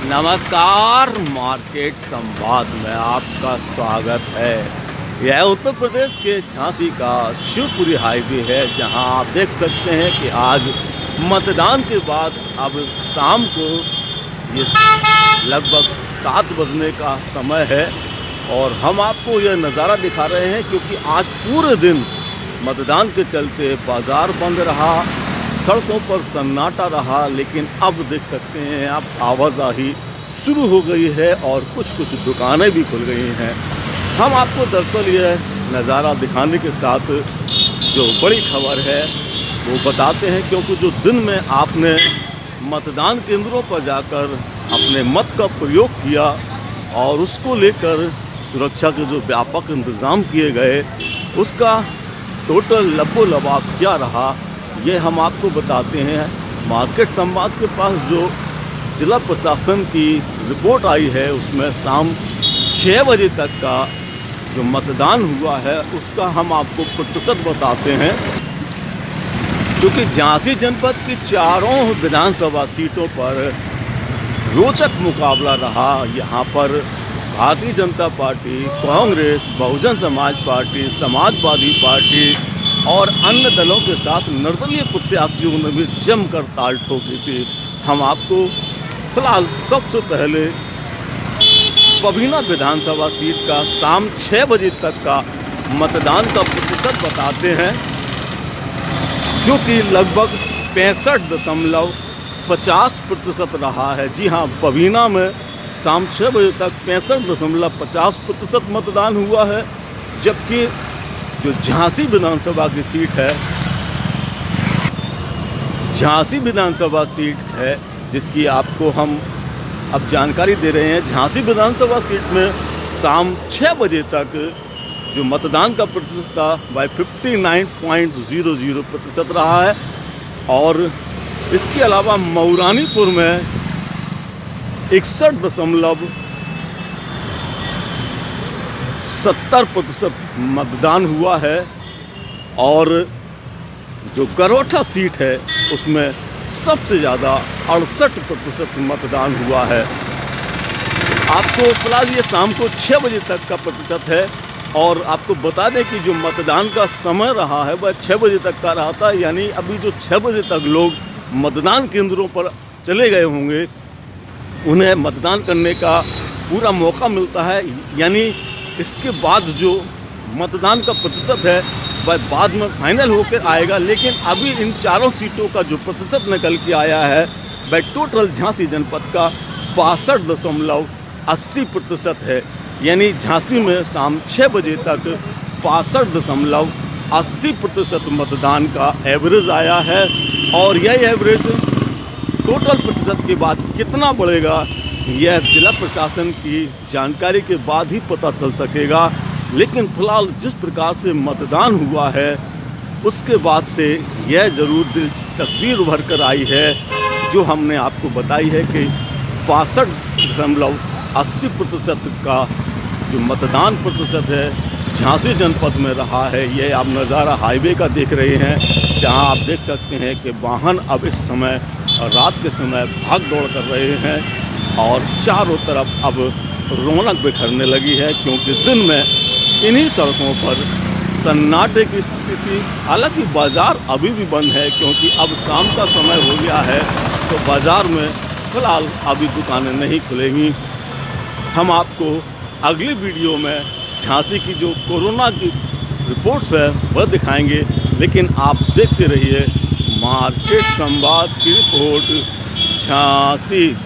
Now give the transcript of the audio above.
नमस्कार, मार्केट संवाद में आपका स्वागत है। यह उत्तर प्रदेश के झांसी का शिवपुरी हाईवे है, जहां आप देख सकते हैं कि आज मतदान के बाद अब शाम को ये लगभग 7 बजने का समय है और हम आपको यह नज़ारा दिखा रहे हैं क्योंकि आज पूरे दिन मतदान के चलते बाज़ार बंद रहा, सड़कों पर सन्नाटा रहा। लेकिन अब देख सकते हैं आप आवाजाही शुरू हो गई है और कुछ दुकानें भी खुल गई हैं। हम आपको दरअसल यह नज़ारा दिखाने के साथ जो बड़ी खबर है वो बताते हैं, क्योंकि जो दिन में आपने मतदान केंद्रों पर जाकर अपने मत का प्रयोग किया और उसको लेकर सुरक्षा के जो व्यापक इंतज़ाम किए गए, उसका टोटल लबो-लबाब क्या रहा, ये हम आपको बताते हैं। मार्केट संवाद के पास जो जिला प्रशासन की रिपोर्ट आई है उसमें शाम 6 बजे तक का जो मतदान हुआ है उसका हम आपको प्रतिशत बताते हैं। चूँकि झांसी जनपद की चारों विधानसभा सीटों पर रोचक मुकाबला रहा। यहाँ पर Bharatiya Janata party, Congress, Bahujan Samaj party, Samajwadi party और अन्य दलों के साथ निर्दलीय प्रत्याशियों ने भी जमकर ताल ठोकी थी। हम आपको फिलहाल सबसे पहले पबीना विधानसभा सीट का शाम 6 बजे तक का मतदान का प्रतिशत बताते हैं, जो कि लगभग 65.50% रहा है। जी हाँ, पबीना में शाम 6 बजे तक 65.50% मतदान हुआ है, जबकि जो झांसी विधानसभा की सीट है, झांसी विधानसभा सीट है जिसकी आपको हम अब जानकारी दे रहे हैं। झांसी विधानसभा सीट में शाम 6 बजे तक जो मतदान का प्रतिशत था वह 59.00% रहा है। और इसके अलावा मऊरानीपुर में 61.70% मतदान हुआ है और जो करोठा सीट है उसमें सबसे ज़्यादा 68% मतदान हुआ है। आपको फिलहाल ये शाम को 6 बजे तक का प्रतिशत है और आपको बता दें कि जो मतदान का समय रहा है वह 6 बजे तक का रहा था। यानी अभी जो 6 बजे तक लोग मतदान केंद्रों पर चले गए होंगे, उन्हें मतदान करने का पूरा मौका मिलता है। यानी इसके बाद जो मतदान का प्रतिशत है वह बाद में फाइनल होकर आएगा। लेकिन अभी इन चारों सीटों का जो प्रतिशत निकल के आया है वह टोटल झांसी जनपद का 65.80% है। यानी झांसी में शाम 6 बजे तक 65.80% मतदान का एवरेज आया है। और यह एवरेज टोटल प्रतिशत के बाद कितना बढ़ेगा, यह जिला प्रशासन की जानकारी के बाद ही पता चल सकेगा। लेकिन फिलहाल जिस प्रकार से मतदान हुआ है उसके बाद से यह ज़रूर तस्वीर उभर कर आई है जो हमने आपको बताई है कि 65.80% का जो मतदान प्रतिशत है झांसी जनपद में रहा है। यह आप नज़ारा हाईवे का देख रहे हैं, जहां आप देख सकते हैं कि वाहन अब इस समय रात के समय भाग दौड़ कर रहे हैं और चारों तरफ अब रौनक बिखरने लगी है, क्योंकि दिन में इन्हीं सड़कों पर सन्नाटे की स्थिति थी। हालांकि बाज़ार अभी भी बंद है, क्योंकि अब शाम का समय हो गया है, तो बाज़ार में फ़िलहाल अभी दुकानें नहीं खुलेंगी। हम आपको अगली वीडियो में झांसी की जो कोरोना की रिपोर्ट्स है वह दिखाएंगे। लेकिन आप देखते रहिए मार्केट संवाद की रिपोर्ट झांसी।